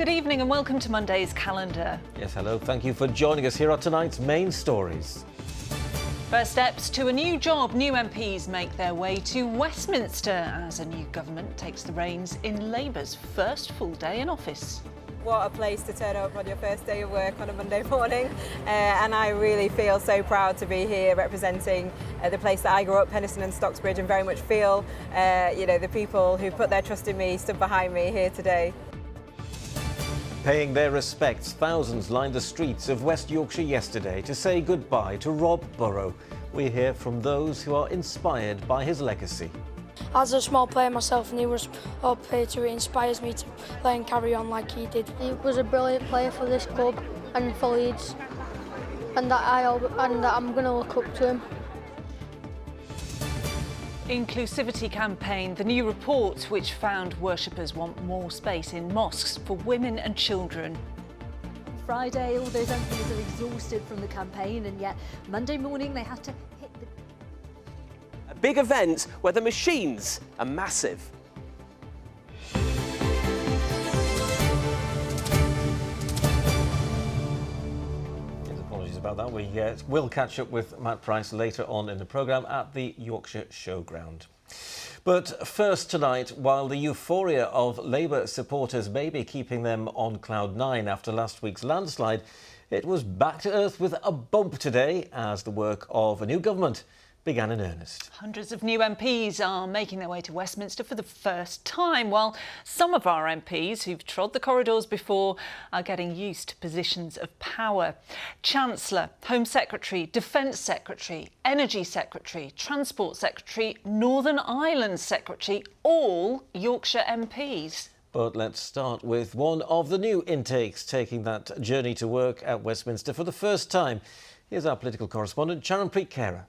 Good evening and welcome to Monday's calendar. Yes, hello. Thank you for joining us. Here are tonight's main stories. First steps to a new job. New MPs make their way to Westminster as a new government takes the reins in Labour's first full day in office. What a place to turn up on your first day of work on a Monday morning, and I really feel so proud to be here representing the place that I grew up, Penistone and Stocksbridge, and very much feel the people who put their trust in me stood behind me here today. Paying their respects, thousands lined the streets of West Yorkshire yesterday to say goodbye to Rob Burrow. We hear from those who are inspired by his legacy. As a small player myself, and he was up here to it inspires me to play and carry on like he did. He was a brilliant player for this club and for Leeds, and that I'm going to look up to him. Inclusivity campaign, the new report which found worshippers want more space in mosques for women and children. Friday, all those MPs are exhausted from the campaign, and yet Monday morning they had to hit the... A big event where the machines are massive. Apologies about that. We will catch up with Matt Price later on in the programme at the Yorkshire Showground. But first tonight, while the euphoria of Labour supporters may be keeping them on cloud nine after last week's landslide, it was back to earth with a bump today as the work of a new government began in earnest. Hundreds of new MPs are making their way to Westminster for the first time, while some of our MPs who've trod the corridors before are getting used to positions of power. Chancellor, Home Secretary, Defence Secretary, Energy Secretary, Transport Secretary, Northern Ireland Secretary, all Yorkshire MPs. But let's start with one of the new intakes taking that journey to work at Westminster for the first time. Here's our political correspondent, Charanpreet Kara.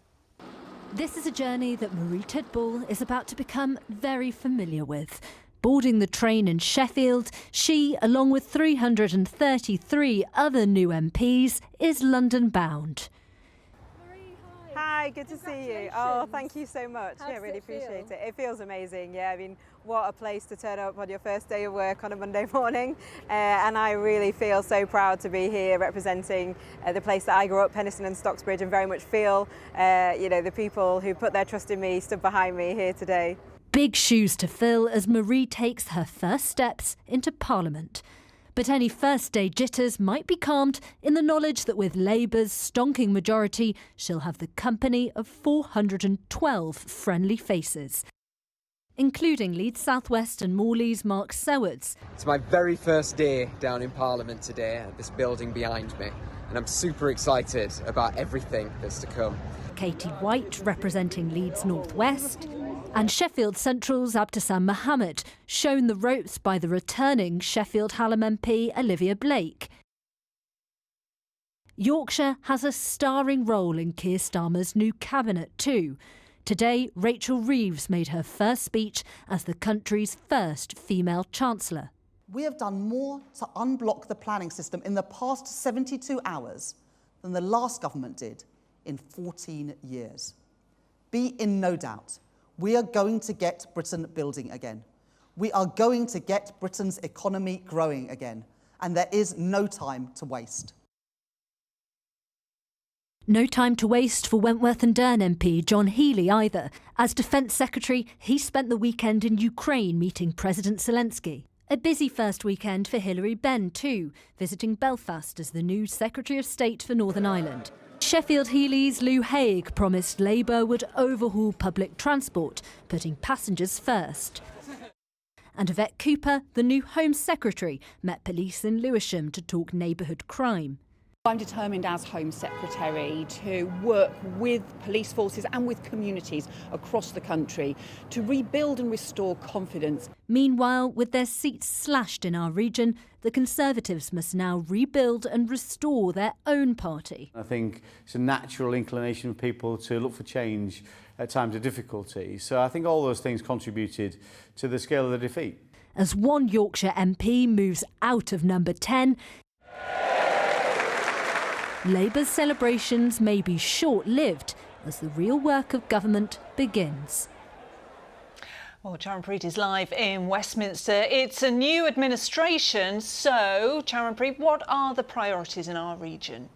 This is a journey that Marie Tidball is about to become very familiar with. Boarding the train in Sheffield, she, along with 333 other new MPs, is London bound. Hi, good to see you. Oh, thank you so much. Yeah, really appreciate it. It feels amazing. Yeah, I mean, what a place to turn up on your first day of work on a Monday morning. And I really feel so proud to be here representing the place that I grew up, Penistone and Stocksbridge, and very much feel, the people who put their trust in me stood behind me here today. Big shoes to fill as Marie takes her first steps into Parliament. But any first day jitters might be calmed in the knowledge that with Labour's stonking majority, she'll have the company of 412 friendly faces, including Leeds South West and Morley's Mark Sewards. It's my very first day down in Parliament today at this building behind me, and I'm super excited about everything that's to come. Katie White representing Leeds North West, and Sheffield Central's Abdesam Mohammed, shown the ropes by the returning Sheffield Hallam MP Olivia Blake. Yorkshire has a starring role in Keir Starmer's new cabinet too. Today, Rachel Reeves made her first speech as the country's first female Chancellor. We have done more to unblock the planning system in the past 72 hours than the last government did in 14 years. Be in no doubt, we are going to get Britain building again. We are going to get Britain's economy growing again. And there is no time to waste. No time to waste for Wentworth and Dearn MP John Healey either. As Defence Secretary, he spent the weekend in Ukraine meeting President Zelensky. A busy first weekend for Hilary Benn too, visiting Belfast as the new Secretary of State for Northern Ireland. Sheffield Healy's Lou Haig promised Labour would overhaul public transport, putting passengers first. And Yvette Cooper, the new Home Secretary, met police in Lewisham to talk neighbourhood crime. I'm determined as Home Secretary to work with police forces and with communities across the country to rebuild and restore confidence. Meanwhile, with their seats slashed in our region, the Conservatives must now rebuild and restore their own party. I think it's a natural inclination of people to look for change at times of difficulty. So I think all those things contributed to the scale of the defeat. As one Yorkshire MP moves out of number 10, Labour's celebrations may be short-lived as the real work of government begins. Well, Charanpreet is live in Westminster. It's a new administration, so Charanpreet, what are the priorities in our region?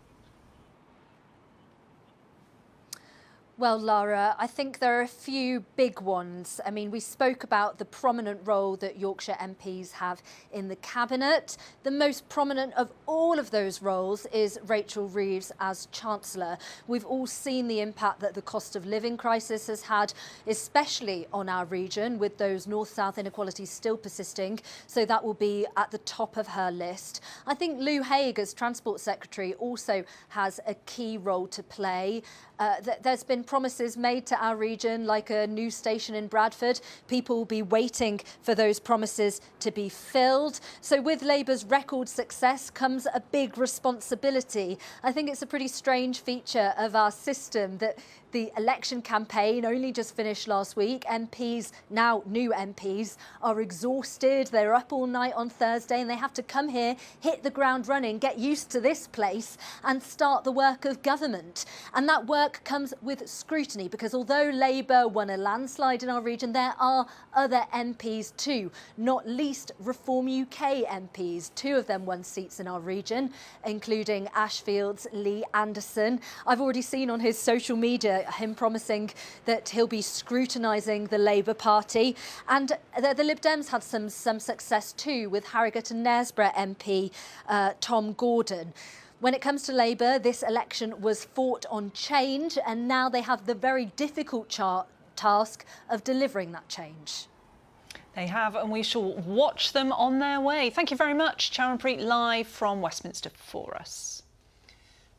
Well, Lara, I think there are a few big ones. I mean, we spoke about the prominent role that Yorkshire MPs have in the Cabinet. The most prominent of all of those roles is Rachel Reeves as Chancellor. We've all seen the impact that the cost of living crisis has had, especially on our region, with those north-south inequalities still persisting. So that will be at the top of her list. I think Lou Haig as Transport Secretary also has a key role to play. There's been promises made to our region, like a new station in Bradford. People will be waiting for those promises to be filled. So with Labour's record success comes a big responsibility. I think it's a pretty strange feature of our system that the election campaign only just finished last week. MPs, now new MPs, are exhausted. They're up all night on Thursday and they have to come here, hit the ground running, get used to this place and start the work of government. And that work comes with scrutiny because although Labour won a landslide in our region, there are other MPs too, not least Reform UK MPs. 2 of them won seats in our region, including Ashfield's Lee Anderson. I've already seen on his social media him promising that he'll be scrutinising the Labour Party. And the Lib Dems had some success too with Harrogate and Knaresborough MP Tom Gordon. When it comes to Labour, this election was fought on change and now they have the very difficult task of delivering that change. They have, and we shall watch them on their way. Thank you very much, Charanpreet, live from Westminster for us.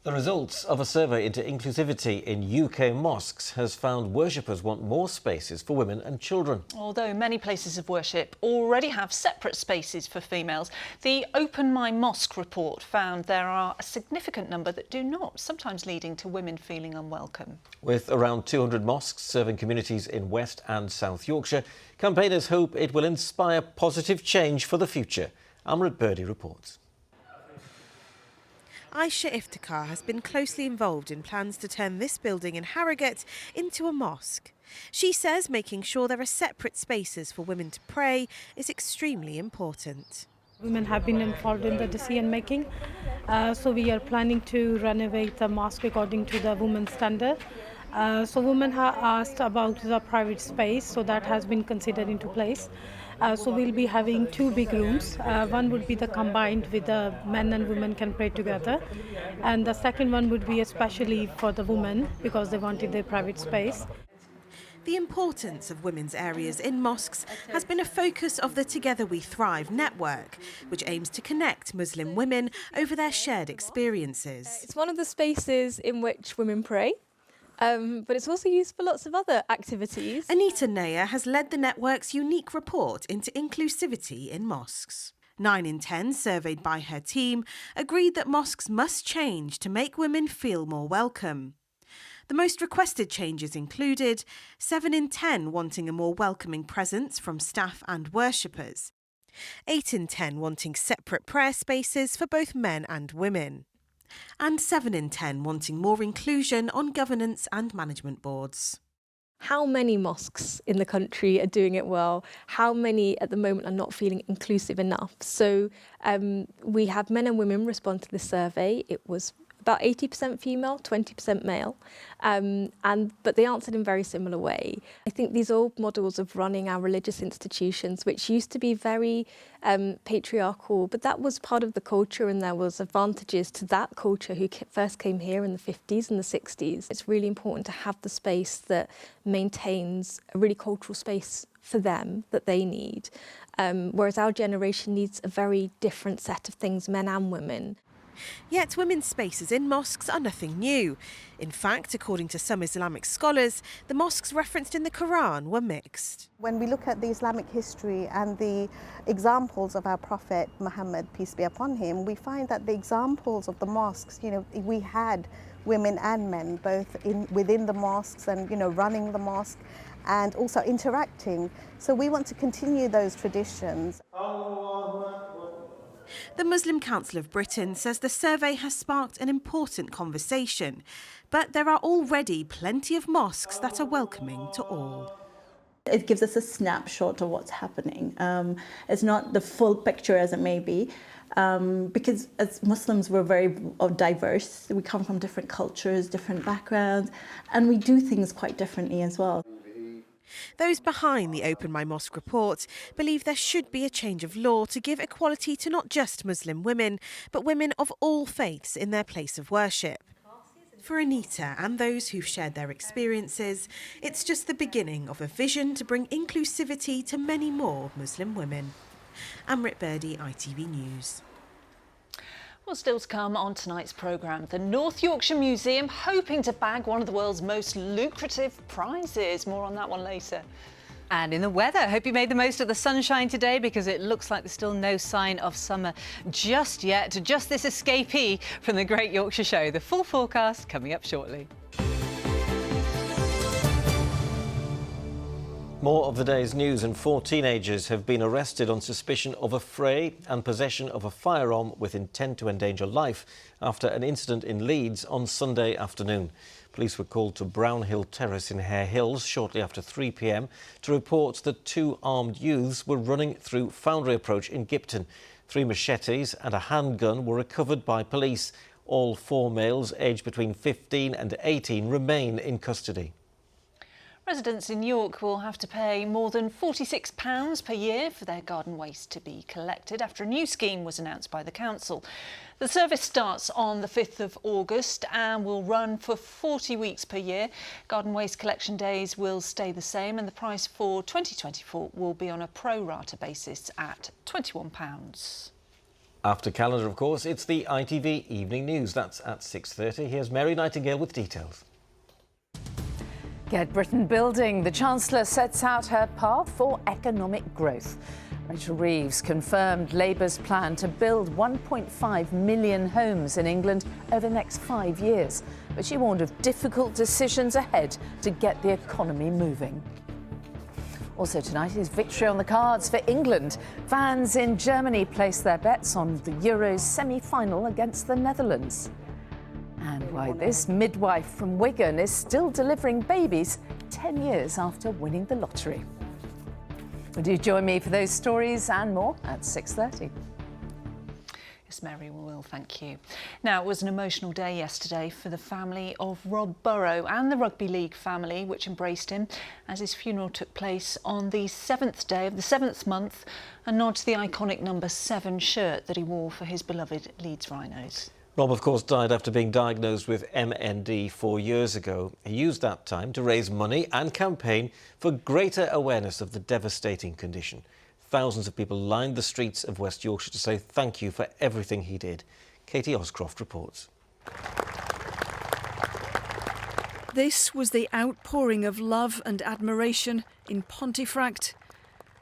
The results of a survey into inclusivity in UK mosques has found worshippers want more spaces for women and children. Although many places of worship already have separate spaces for females, the Open My Mosque report found there are a significant number that do not, sometimes leading to women feeling unwelcome. With around 200 mosques serving communities in West and South Yorkshire, campaigners hope it will inspire positive change for the future. Amrit Birdie reports. Aisha Iftikhar has been closely involved in plans to turn this building in Harrogate into a mosque. She says making sure there are separate spaces for women to pray is extremely important. Women have been involved in the decision making, so we are planning to renovate the mosque according to the women's standard. So women have asked about the private space, so that has been considered into place. So we'll be having 2 big rooms. One would be the combined with the men and women can pray together. And the second one would be especially for the women because they wanted their private space. The importance of women's areas in mosques has been a focus of the Together We Thrive network, which aims to connect Muslim women over their shared experiences. It's one of the spaces in which women pray. But it's also used for lots of other activities. Anita Nair has led the network's unique report into inclusivity in mosques. 9 in 10 surveyed by her team agreed that mosques must change to make women feel more welcome. The most requested changes included 7 in 10 wanting a more welcoming presence from staff and worshippers, 8 in 10 wanting separate prayer spaces for both men and women, and 7 in 10 wanting more inclusion on governance and management boards. How many mosques in the country are doing it well? How many at the moment are not feeling inclusive enough? So we have men and women respond to this survey. It was about 80% female, 20% male, but they answered in a very similar way. I think these old models of running our religious institutions, which used to be very patriarchal, but that was part of the culture and there was advantages to that culture who first came here in the 50s and the 60s. It's really important to have the space that maintains a really cultural space for them that they need, whereas our generation needs a very different set of things, men and women. Yet women's spaces in mosques are nothing new. In fact, according to some Islamic scholars, the mosques referenced in the Quran were mixed. When we look at the Islamic history and the examples of our Prophet Muhammad, peace be upon him, we find that the examples of the mosques, we had women and men both within the mosques and, running the mosque and also interacting. So we want to continue those traditions. The Muslim Council of Britain says the survey has sparked an important conversation, but there are already plenty of mosques that are welcoming to all. It gives us a snapshot of what's happening. It's not the full picture as it may be, because as Muslims we're very diverse. We come from different cultures, different backgrounds, and we do things quite differently as well. Those behind the Open My Mosque report believe there should be a change of law to give equality to not just Muslim women, but women of all faiths in their place of worship. For Anita and those who've shared their experiences, it's just the beginning of a vision to bring inclusivity to many more Muslim women. Amrit Birdie, ITV News. Well, still to come on tonight's programme, the North Yorkshire Museum hoping to bag one of the world's most lucrative prizes. More on that one later. And in the weather, hope you made the most of the sunshine today, because it looks like there's still no sign of summer just yet. Just this escapee from the Great Yorkshire Show. The full forecast coming up shortly. More of the day's news, and 4 teenagers have been arrested on suspicion of affray and possession of a firearm with intent to endanger life after an incident in Leeds on Sunday afternoon. Police were called to Brownhill Terrace in Hare Hills shortly after 3 p.m. to report that 2 armed youths were running through Foundry Approach in Gipton. 3 machetes and a handgun were recovered by police. All 4 males aged between 15 and 18 remain in custody. Residents in York will have to pay more than £46 per year for their garden waste to be collected after a new scheme was announced by the council. The service starts on the 5th of August and will run for 40 weeks per year. Garden waste collection days will stay the same, and the price for 2024 will be on a pro rata basis at £21. After calendar, of course, it's the ITV Evening News. That's at 6:30. Here's Mary Nightingale with details. Get Britain building. The Chancellor sets out her path for economic growth. Rachel Reeves confirmed Labour's plan to build 1.5 million homes in England over the next 5 years. But she warned of difficult decisions ahead to get the economy moving. Also tonight is victory on the cards for England. Fans in Germany place their bets on the Euros semi-final against the Netherlands. And why this midwife from Wigan is still delivering babies 10 years after winning the lottery. Would you join me for those stories and more at 6:30? Yes, Mary, we will, thank you. Now, it was an emotional day yesterday for the family of Rob Burrow and the Rugby League family, which embraced him as his funeral took place on the 7th day of the 7th month, a nod to the iconic number 7 shirt that he wore for his beloved Leeds Rhinos. Rob, of course, died after being diagnosed with MND 4 years ago. He used that time to raise money and campaign for greater awareness of the devastating condition. Thousands of people lined the streets of West Yorkshire to say thank you for everything he did. Katie Oscroft reports. This was the outpouring of love and admiration in Pontefract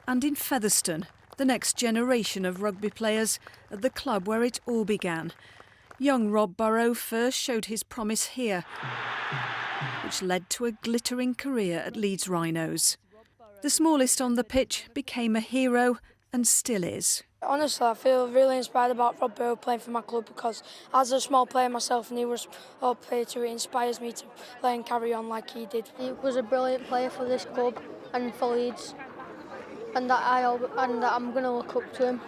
and in Featherstone, the next generation of rugby players at the club where it all began. Young Rob Burrow first showed his promise here, which led to a glittering career at Leeds Rhinos. The smallest on the pitch became a hero and still is. Honestly, I feel really inspired about Rob Burrow playing for my club, because as a small player myself and he was a player too, it inspires me to play and carry on like he did. He was a brilliant player for this club and for Leeds, and I'm going to look up to him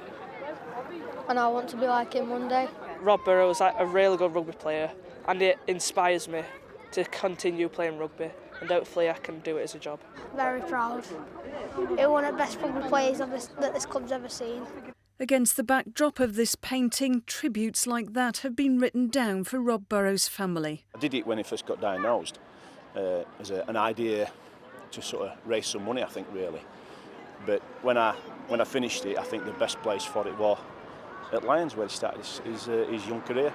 and I want to be like him one day. Rob Burrow is a really good rugby player, and it inspires me to continue playing rugby, and hopefully I can do it as a job. Very proud. He's one of the best rugby players that this club's ever seen. Against the backdrop of this painting, tributes like that have been written down for Rob Burrow's family. I did it when he first got diagnosed as an idea to sort of raise some money, I think, really. But when I finished it, I think the best place for it was at Lions, where he started his young career.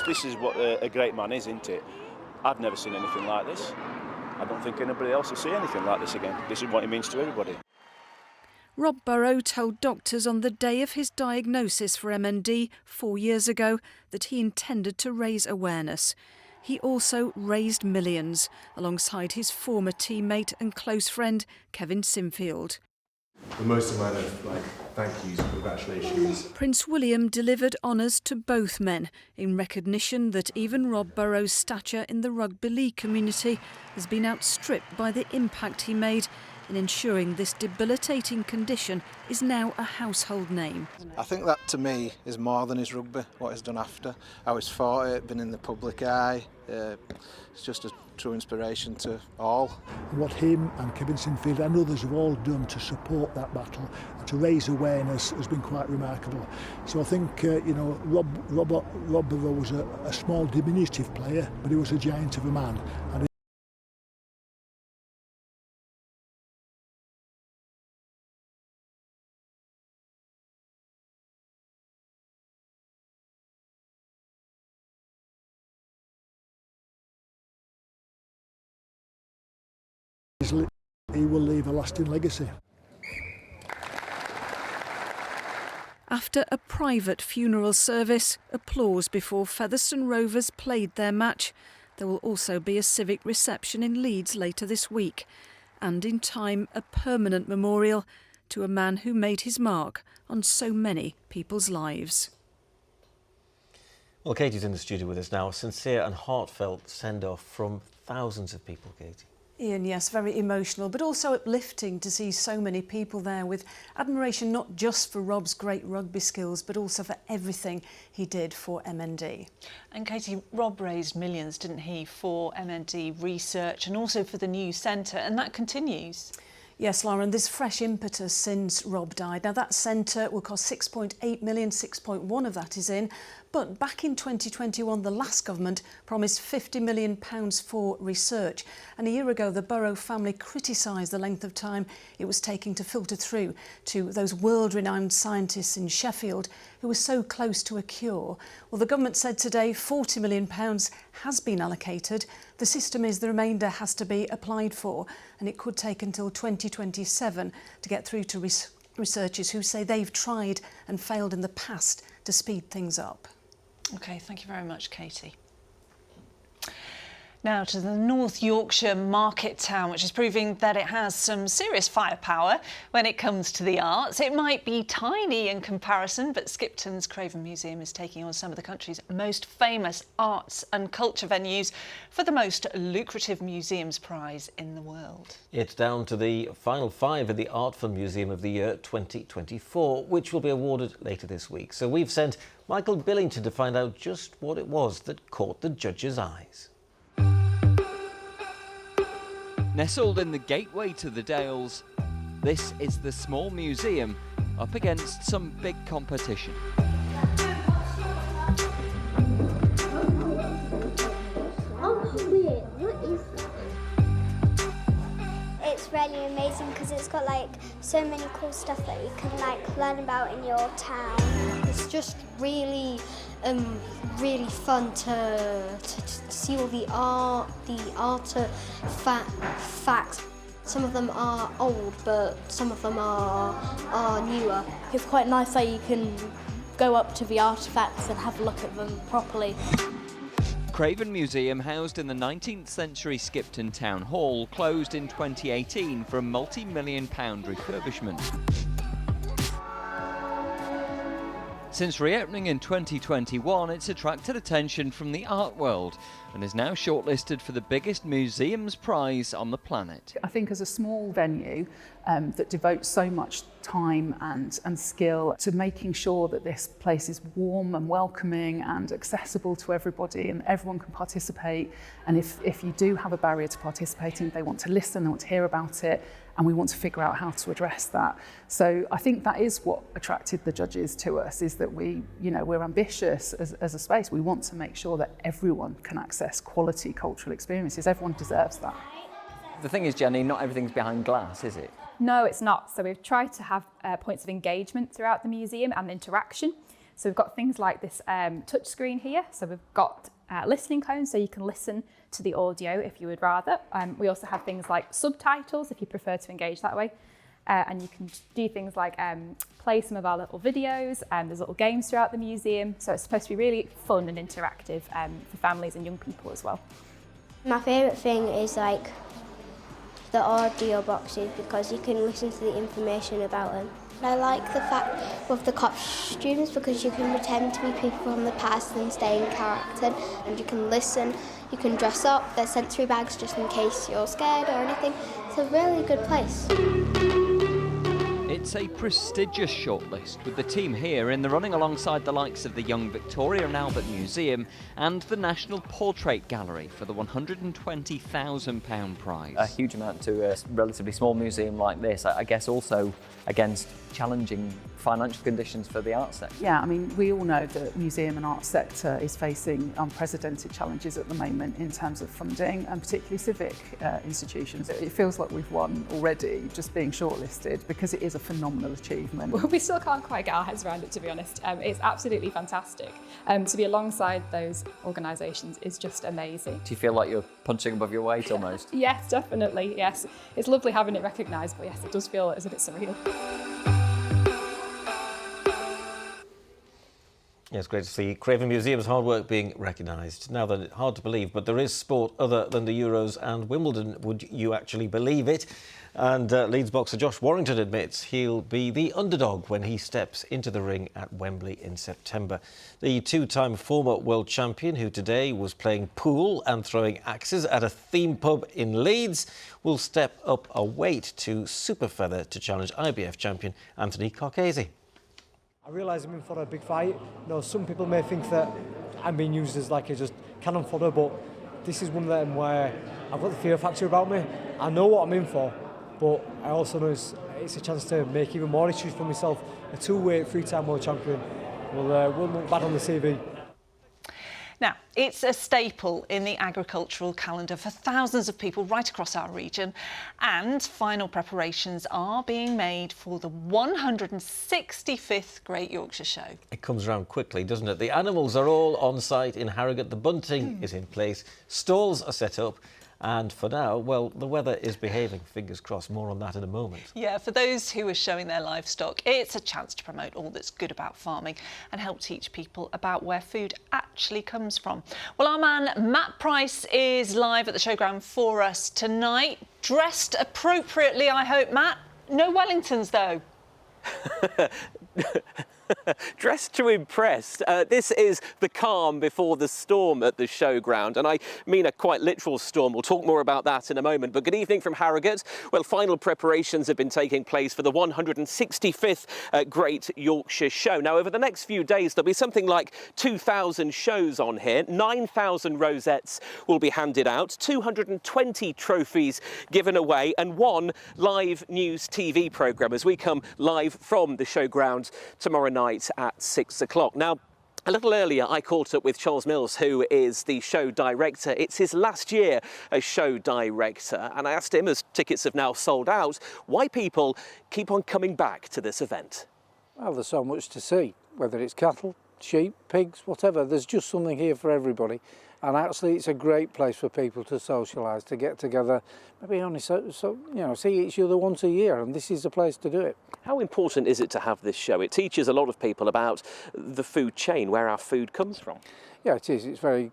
This is what a great man is, isn't it? I've never seen anything like this. I don't think anybody else will see anything like this again. This is what it means to everybody. Rob Burrow told doctors on the day of his diagnosis for MND 4 years ago that he intended to raise awareness. He also raised millions alongside his former teammate and close friend Kevin Sinfield. the most amount of thank yous, congratulations. Prince William delivered honours to both men in recognition that even Rob Burrow's stature in the rugby league community has been outstripped by the impact he made in ensuring this debilitating condition is now a household name. I think that to me is more than his rugby, what he's done after. How he's fought it, been in the public eye. It's just a true inspiration to all. What him and Kevin Sinfield and others have all done to support that battle and to raise awareness has been quite remarkable. So I think, Rob Burrow was a small diminutive player, but he was a giant of a man. And he will leave a lasting legacy. After a private funeral service, applause before Featherstone Rovers played their match. There will also be a civic reception in Leeds later this week, and in time a permanent memorial to a man who made his mark on so many people's lives. Well, Katie's in the studio with us now. A sincere and heartfelt send-off from thousands of people, Katie. Ian, yes, very emotional, but also uplifting to see so many people there with admiration not just for Rob's great rugby skills, but also for everything he did for MND. And Katie, Rob raised millions, didn't he, for MND research and also for the new centre, and that continues. Yes, Lauren, there's fresh impetus since Rob died. Now, that centre will cost 6.8 million, 6.1 of that is in. But back in 2021, the last government promised £50 million for research. And a year ago, the Burrow family criticised the length of time it was taking to filter through to those world-renowned scientists in Sheffield who were so close to a cure. Well, the government said today £40 million has been allocated. The system is the remainder has to be applied for, and it could take until 2027 to get through to researchers who say they've tried and failed in the past to speed things up. OK, thank you very much, Katie. Now to the North Yorkshire market town, which is proving that it has some serious firepower when it comes to the arts. It might be tiny in comparison, but Skipton's Craven Museum is taking on some of the country's most famous arts and culture venues for the most lucrative museums prize in the world. It's down to the final 5 in the Art Fund Museum of the Year 2024, which will be awarded later this week. So we've sent Michael Billington to find out just what it was that caught the judges' eyes. Nestled in the gateway to the Dales, this is the small museum up against some big competition. It's really amazing because it's got so many cool stuff that you can learn about in your town. It's just really fun to see all the artifacts. Some of them are old, but some of them are newer. It's quite nice that you can go up to the artifacts and have a look at them properly. Craven Museum, housed in the 19th century Skipton Town Hall, closed in 2018 for a multi-million-pound refurbishment. Since reopening in 2021, it's attracted attention from the art world and is now shortlisted for the biggest museums prize on the planet. I think as a small venue that devotes so much time and skill to making sure that this place is warm and welcoming and accessible to everybody and everyone can participate, and if you do have a barrier to participating, they want to listen, they want to hear about it, and we want to figure out how to address that. So I think that is what attracted the judges to us, is that we're ambitious as a space. We want to make sure that everyone can access quality cultural experiences. Everyone deserves that. The thing is, Jenny, not everything's behind glass, is it? No, it's not. So we've tried to have points of engagement throughout the museum and interaction. So we've got things like this touch screen here. So we've got listening cones, so you can listen to the audio if you would rather. We also have things like subtitles if you prefer to engage that way. And you can do things like play some of our little videos, and there's little games throughout the museum. So it's supposed to be really fun and interactive for families and young people as well. My favourite thing is the audio boxes because you can listen to the information about them. I like the fact with the costumes because you can pretend to be people from the past and stay in character, and you can listen, you can dress up. There's sensory bags just in case you're scared or anything. It's a really good place. It's a prestigious shortlist, with the team here in the running alongside the likes of the Young Victoria and Albert Museum and the National Portrait Gallery for the £120,000 prize. A huge amount to a relatively small museum like this, I guess also against challenging financial conditions for the arts sector. Yeah, I mean, we all know the museum and arts sector is facing unprecedented challenges at the moment in terms of funding, and particularly civic institutions. It feels like we've won already just being shortlisted, because it is a phenomenal achievement. We still can't quite get our heads around it, to be honest. It's absolutely fantastic. To be alongside those organisations is just amazing. Do you feel like you're punching above your weight almost? Yes, definitely, yes. It's lovely having it recognised, but yes, it does feel as if it's surreal. Yeah, it's great to see Craven Museum's hard work being recognised. Now that it's hard to believe, but there is sport other than the Euros and Wimbledon. Would you actually believe it? And Leeds boxer Josh Warrington admits he'll be the underdog when he steps into the ring at Wembley in September. The two-time former world champion, who today was playing pool and throwing axes at a theme pub in Leeds, will step up a weight to super feather to challenge IBF champion Anthony Corchese. I realise I'm in for a big fight. You know, some people may think that I'm being used as like a just cannon fodder, but this is one of them where I've got the fear factor about me. I know what I'm in for, but I also know it's a chance to make even more issues for myself. A two-weight, three-time world champion will look bad on the CV. Now, it's a staple in the agricultural calendar for thousands of people right across our region, and final preparations are being made for the 165th Great Yorkshire Show. It comes around quickly, doesn't it? The animals are all on site in Harrogate. The bunting is in place. Stalls are set up. And for now, well, the weather is behaving. Fingers crossed. More on that in a moment. Yeah, for those who are showing their livestock, it's a chance to promote all that's good about farming and help teach people about where food actually comes from. Well, our man Matt Price is live at the showground for us tonight. Dressed appropriately, I hope, Matt. No Wellingtons, though. Dressed to impress. This is the calm before the storm at the showground, and I mean a quite literal storm. We'll talk more about that in a moment. But good evening from Harrogate. Well, final preparations have been taking place for the 165th Great Yorkshire Show. Now, over the next few days, there'll be something like 2,000 shows on here. 9,000 rosettes will be handed out, 220 trophies given away, and one live news TV programme as we come live from the showground tomorrow night at 6 o'clock. Now, a little earlier, I caught up with Charles Mills, who is the show director. It's his last year as show director, and I asked him, as tickets have now sold out, why people keep on coming back to this event. Well, there's so much to see, whether it's cattle, sheep, pigs, whatever. There's just something here for everybody. And actually, it's a great place for people to socialise, to get together, maybe only see each other once a year, and this is the place to do it. How important is it to have this show? It teaches a lot of people about the food chain, where our food comes from. Yeah, it is.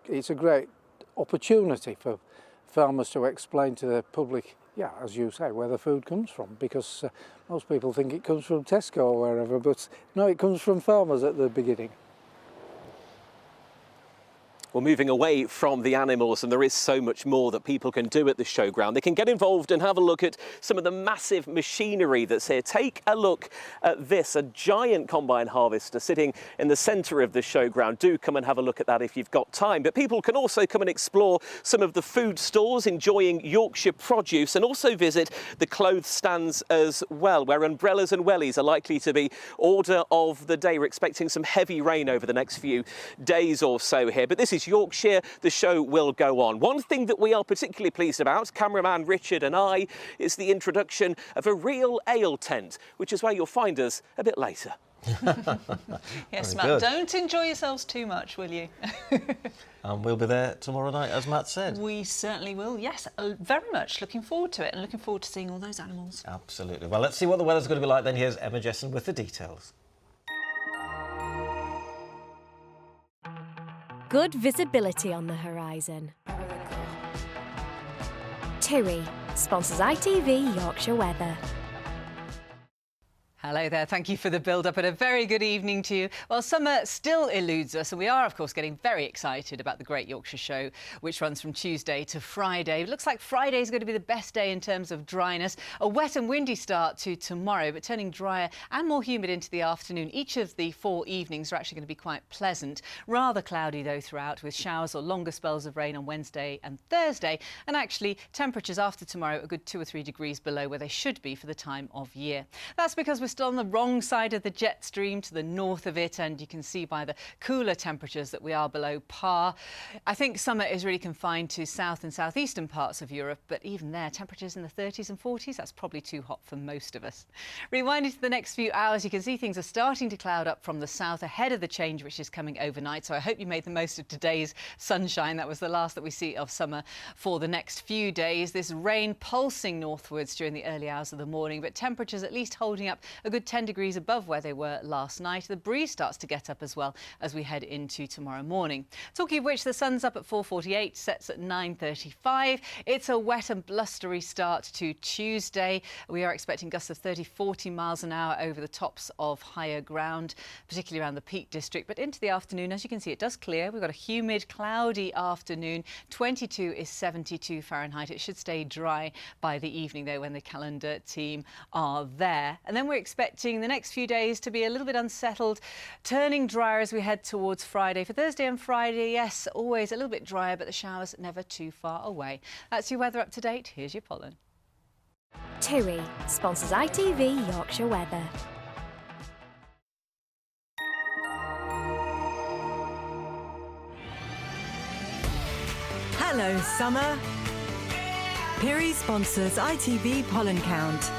It's a great opportunity for farmers to explain to the public, yeah, as you say, where the food comes from, because most people think it comes from Tesco or wherever, but no, it comes from farmers at the beginning. Well, moving away from the animals, and there is so much more that people can do at the showground. They can get involved and have a look at some of the massive machinery that's here. Take a look at this, a giant combine harvester sitting in the centre of the showground. Do come and have a look at that if you've got time. But people can also come and explore some of the food stores, enjoying Yorkshire produce, and also visit the clothes stands as well, where umbrellas and wellies are likely to be order of the day. We're expecting some heavy rain over the next few days or so here. But this is Yorkshire. The show will go on. One thing that we are particularly pleased about, cameraman Richard and I, is the introduction of a real ale tent, which is where you'll find us a bit later. Yes, Matt, don't enjoy yourselves too much, will you? And we'll be there tomorrow night, as Matt said. We certainly will, yes. Very much looking forward to it, and looking forward to seeing all those animals. Absolutely. Well, let's see what the weather's going to be like then. Here's Emma Jessen with the details. Good visibility on the horizon. Tiri, sponsors ITV Yorkshire Weather. Hello there, thank you for the build-up and a very good evening to you. Well, summer still eludes us and we are, of course, getting very excited about the Great Yorkshire Show, which runs from Tuesday to Friday. It looks like Friday is going to be the best day in terms of dryness. A wet and windy start to tomorrow, but turning drier and more humid into the afternoon. Each of the 4 evenings are actually going to be quite pleasant. Rather cloudy, though, throughout, with showers or longer spells of rain on Wednesday and Thursday. And actually, temperatures after tomorrow a good 2 or 3 degrees below where they should be for the time of year. That's because we're still on the wrong side of the jet stream to the north of it, and you can see by the cooler temperatures that we are below par. I think summer is really confined to south and southeastern parts of Europe, but even there, temperatures in the 30s and 40s, that's probably too hot for most of us. Rewinding to the next few hours, you can see things are starting to cloud up from the south ahead of the change which is coming overnight, so I hope you made the most of today's sunshine. That was the last that we see of summer for the next few days. This rain pulsing northwards during the early hours of the morning, but temperatures at least holding up a good 10 degrees above where they were last night. The breeze starts to get up as well as we head into tomorrow morning. Talking of which, the sun's up at 4:48, sets at 9:35. It's a wet and blustery start to Tuesday. We are expecting gusts of 30-40 miles an hour over the tops of higher ground, particularly around the Peak District. But into the afternoon, as you can see, it does clear. We've got a humid, cloudy afternoon. 22 is 72 Fahrenheit. It should stay dry by the evening, though, when the calendar team are there. And then we're expecting the next few days to be a little bit unsettled, turning drier as we head towards Friday. For Thursday and Friday, yes, always a little bit drier, but the showers never too far away. That's your weather up to date. Here's your pollen. TUI sponsors ITV Yorkshire Weather. Hello, summer. Piri sponsors ITV Pollen Count.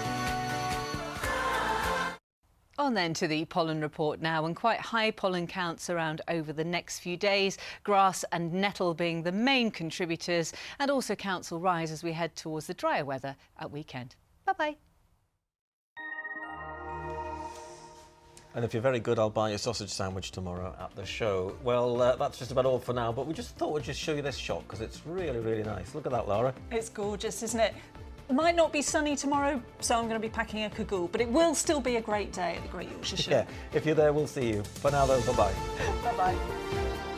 On then to the pollen report now, and quite high pollen counts around over the next few days. Grass and nettle being the main contributors, and also counts will rise as we head towards the drier weather at weekend. Bye-bye. And if you're very good, I'll buy you a sausage sandwich tomorrow at the show. Well, that's just about all for now, but we just thought we'd just show you this shot because it's really, really nice. Look at that, Laura. It's gorgeous, isn't it? It might not be sunny tomorrow, so I'm going to be packing a cagoule, but it will still be a great day at the Great Yorkshire Show. Yeah, if you're there, we'll see you. For now, though, bye-bye. Bye-bye.